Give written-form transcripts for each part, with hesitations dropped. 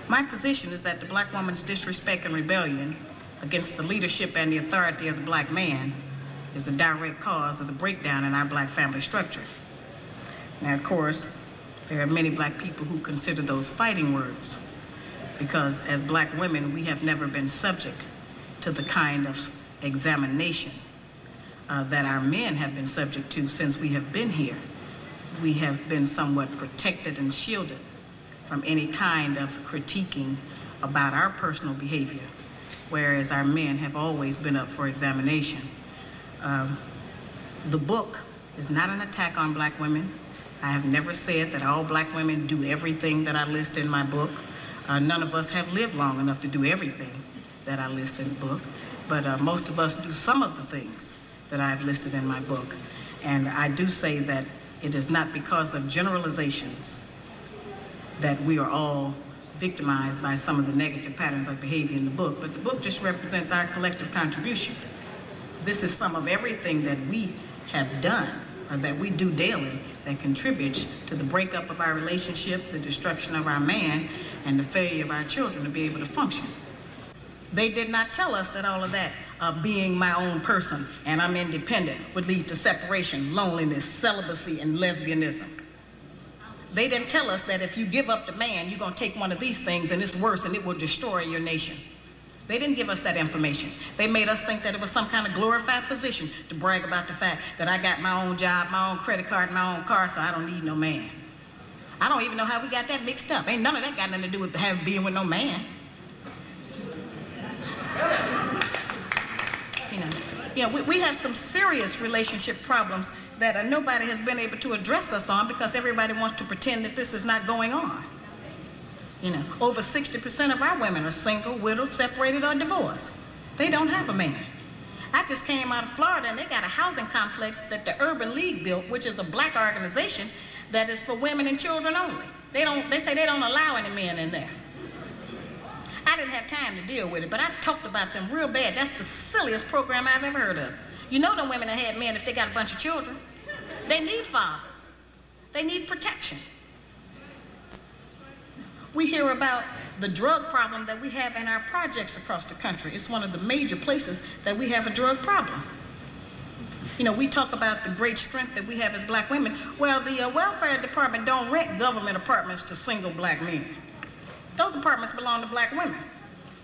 My position is that the black woman's disrespect and rebellion against the leadership and the authority of the black man is a direct cause of the breakdown in our black family structure. Now, of course, there are many black people who consider those fighting words because as black women, we have never been subject to the kind of examination that our men have been subject to since we have been here. We have been somewhat protected and shielded from any kind of critiquing about our personal behavior, whereas our men have always been up for examination. The book is not an attack on black women. I have never said that all black women do everything that I list in my book. None of us have lived long enough to do everything that I list in the book, but most of us do some of the things that I've listed in my book. And I do say that it is not because of generalizations that we are all victimized by some of the negative patterns of behavior in the book, but the book just represents our collective contribution. This is some of everything that we have done, or that we do daily, that contributes to the breakup of our relationship, the destruction of our man, and the failure of our children to be able to function. They did not tell us that all of that, being my own person and I'm independent, would lead to separation, loneliness, celibacy, and lesbianism. They didn't tell us that if you give up the man, you're going to take one of these things and it's worse and it will destroy your nation. They didn't give us that information. They made us think that it was some kind of glorified position to brag about the fact that I got my own job, my own credit card, my own car, so I don't need no man. I don't even know how we got that mixed up. Ain't none of that got nothing to do with being with no man. We have some serious relationship problems that nobody has been able to address us on because everybody wants to pretend that this is not going on. Over 60% of our women are single, widowed, separated, or divorced. They don't have a man. I just came out of Florida and they got a housing complex that the Urban League built, which is a black organization that is for women and children only. They say they don't allow any men in there. I didn't have time to deal with it, but I talked about them real bad. That's the silliest program I've ever heard of. You know them women that had men if they got a bunch of children. They need fathers. They need protection. We hear about the drug problem that we have in our projects across the country. It's one of the major places that we have a drug problem. We talk about the great strength that we have as black women. Well, the welfare department don't rent government apartments to single black men. Those apartments belong to black women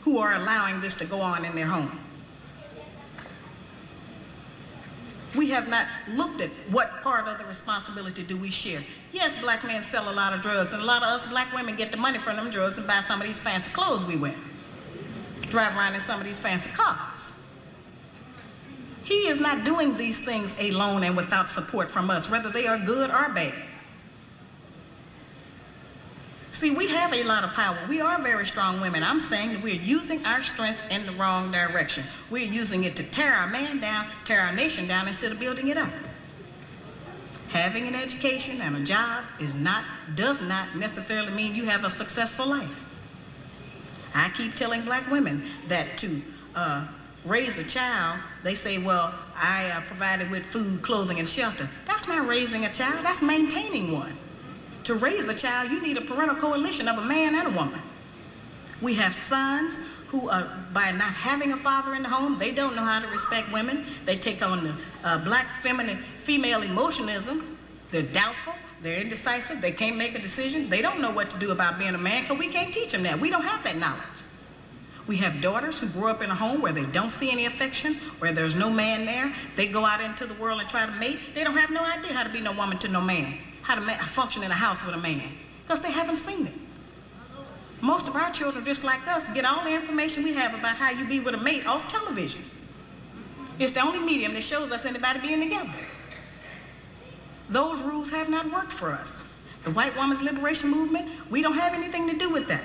who are allowing this to go on in their home. We have not looked at what part of the responsibility do we share. Yes, black men sell a lot of drugs, and a lot of us black women get the money from them drugs and buy some of these fancy clothes we wear. Drive around in some of these fancy cars. He is not doing these things alone and without support from us, whether they are good or bad. See, we have a lot of power. We are very strong women. I'm saying that we're using our strength in the wrong direction. We're using it to tear our man down, tear our nation down, instead of building it up. Having an education and a job does not necessarily mean you have a successful life. I keep telling black women that to raise a child, they say, well, I provided with food, clothing, and shelter. That's not raising a child, that's maintaining one. To raise a child, you need a parental coalition of a man and a woman. We have sons who, by not having a father in the home, they don't know how to respect women. They take on the black female emotionalism. They're doubtful, they're indecisive, they can't make a decision. They don't know what to do about being a man because we can't teach them that. We don't have that knowledge. We have daughters who grow up in a home where they don't see any affection, where there's no man there. They go out into the world and try to mate. They don't have no idea how to be no woman to no man, how to function in a house with a man, because they haven't seen it. Most of our children, just like us, get all the information we have about how you be with a mate off television. It's the only medium that shows us anybody being together. Those rules have not worked for us. The white woman's liberation movement, we don't have anything to do with that.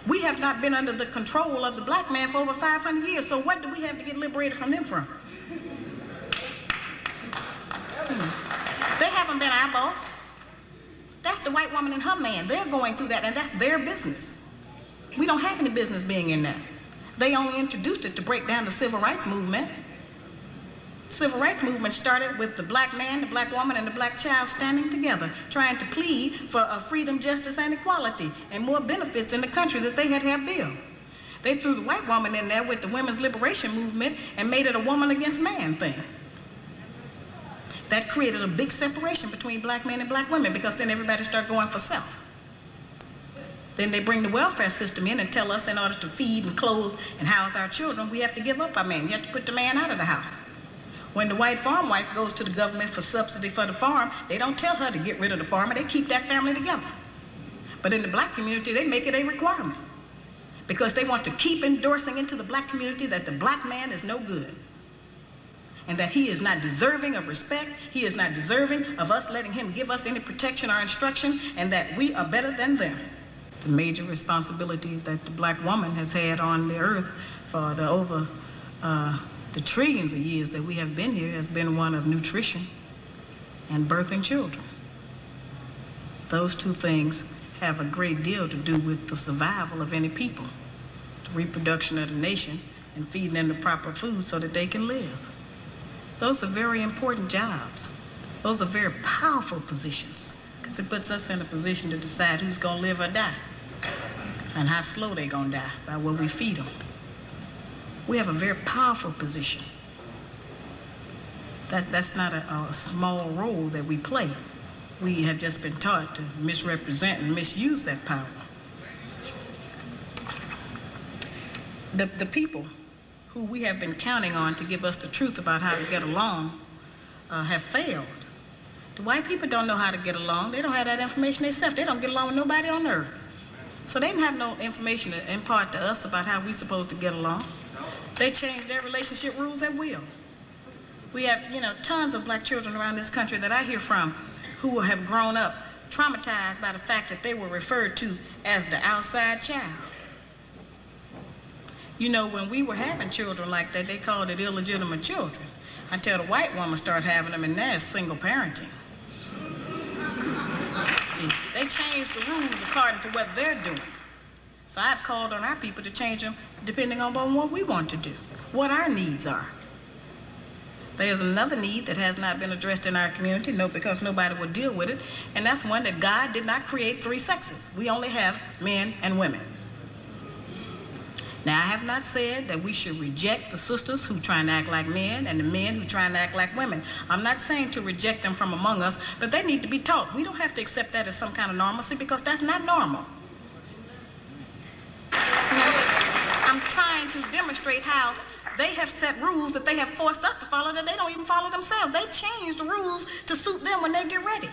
We have not been under the control of the black man for over 500 years, so what do we have to get liberated from them from? They haven't been our boss. That's the white woman and her man. They're going through that, and that's their business. We don't have any business being in that. They only introduced it to break down the civil rights movement. Civil rights movement started with the black man, the black woman, and the black child standing together, trying to plead for freedom, justice, and equality, and more benefits in the country that they had built. They threw the white woman in there with the women's liberation movement and made it a woman against man thing. That created a big separation between black men and black women, because then everybody started going for self. Then they bring the welfare system in and tell us in order to feed and clothe and house our children, we have to give up our man. You have to put the man out of the house. When the white farm wife goes to the government for subsidy for the farm, they don't tell her to get rid of the farmer, they keep that family together. But in the black community, they make it a requirement, because they want to keep endorsing into the black community that the black man is no good, and that he is not deserving of respect, he is not deserving of us letting him give us any protection or instruction, and that we are better than them. The major responsibility that the black woman has had on the earth for the trillions of years that we have been here has been one of nutrition and birthing children. Those two things have a great deal to do with the survival of any people, the reproduction of the nation, and feeding them the proper food so that they can live. Those are very important jobs. Those are very powerful positions, because it puts us in a position to decide who's going to live or die, and how slow they're going to die by what we feed them. We have a very powerful position. That's not a small role that we play. We have just been taught to misrepresent and misuse that power. The people who we have been counting on to give us the truth about how to get along have failed. The white people don't know how to get along. They don't have that information themselves. They don't get along with nobody on earth. So they didn't have no information to impart to us about how we're supposed to get along. They change their relationship rules at will. We have, tons of black children around this country that I hear from who have grown up traumatized by the fact that they were referred to as the outside child. When we were having children like that, they called it illegitimate children, until the white woman started having them, and now it's single parenting. See, they changed the rules according to what they're doing. So I've called on our people to change them depending on what we want to do, what our needs are. There's another need that has not been addressed in our community, because nobody will deal with it, and that's one that God did not create three sexes. We only have men and women. Now, I have not said that we should reject the sisters who try and act like men and the men who try and act like women. I'm not saying to reject them from among us, but they need to be taught. We don't have to accept that as some kind of normalcy, because that's not normal. I'm trying to demonstrate how they have set rules that they have forced us to follow that they don't even follow themselves. They change the rules to suit them when they get ready.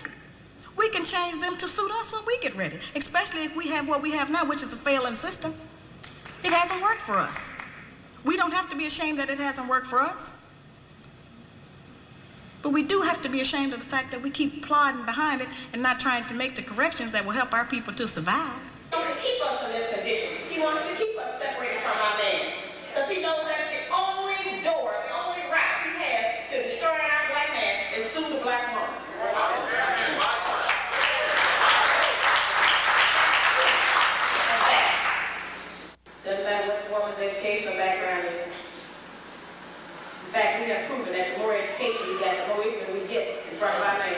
We can change them to suit us when we get ready, especially if we have what we have now, which is a failing system. It hasn't worked for us. We don't have to be ashamed that it hasn't worked for us. But we do have to be ashamed of the fact that we keep plodding behind it and not trying to make the corrections that will help our people to survive. He wants to keep us in this condition. He wants to keep us separated from our man, because he knows that the only door, the only route he has to destroy our black man is through the black woman. Doesn't matter what the woman's educational background is. In fact, we have proven that the more education we get, the more ignorant we get in front of our man.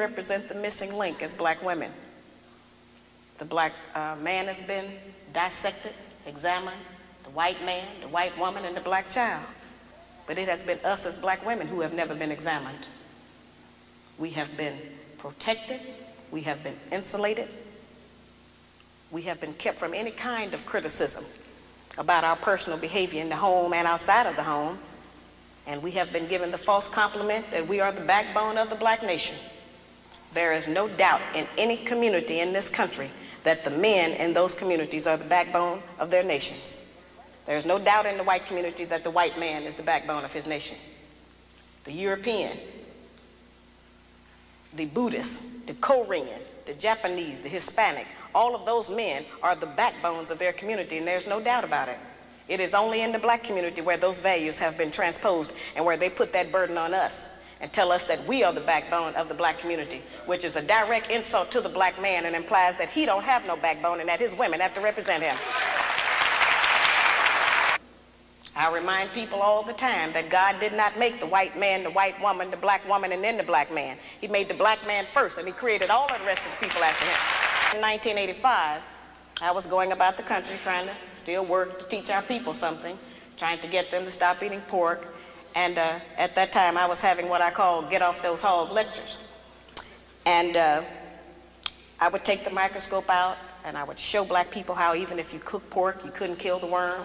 represent the missing link as black women. The black man has been dissected, examined, the white man, the white woman, and the black child. But it has been us as black women who have never been examined. We have been protected, we have been insulated, we have been kept from any kind of criticism about our personal behavior in the home and outside of the home, and we have been given the false compliment that we are the backbone of the black nation. There is no doubt in any community in this country that the men in those communities are the backbone of their nations. There is no doubt in the white community that the white man is the backbone of his nation. The European, the Buddhist, the Korean, the Japanese, the Hispanic, all of those men are the backbones of their community, and there's no doubt about it. It is only in the black community where those values have been transposed and where they put that burden on us and tell us that we are the backbone of the black community, which is a direct insult to the black man and implies that he don't have no backbone and that his women have to represent him. I remind people all the time that God did not make the white man, the white woman, the black woman, and then the black man. He made the black man first, and he created all of the rest of the people after him. In 1985, I was going about the country trying to still work to teach our people something, trying to get them to stop eating pork. And at that time, I was having what I call get off those hog lectures. And I would take the microscope out, and I would show black people how even if you cook pork, you couldn't kill the worm.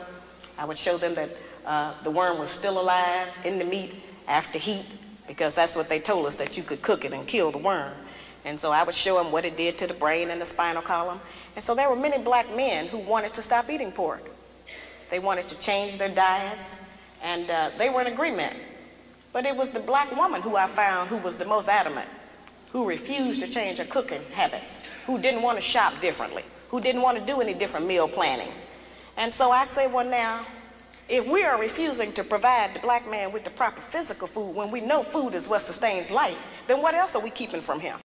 I would show them that the worm was still alive in the meat after heat, because that's what they told us, that you could cook it and kill the worm. And so I would show them what it did to the brain and the spinal column. And so there were many black men who wanted to stop eating pork. They wanted to change their diets, and they were in agreement. But it was the black woman who I found who was the most adamant, who refused to change her cooking habits, who didn't want to shop differently, who didn't want to do any different meal planning. And so I say, well now, if we are refusing to provide the black man with the proper physical food when we know food is what sustains life, then what else are we keeping from him?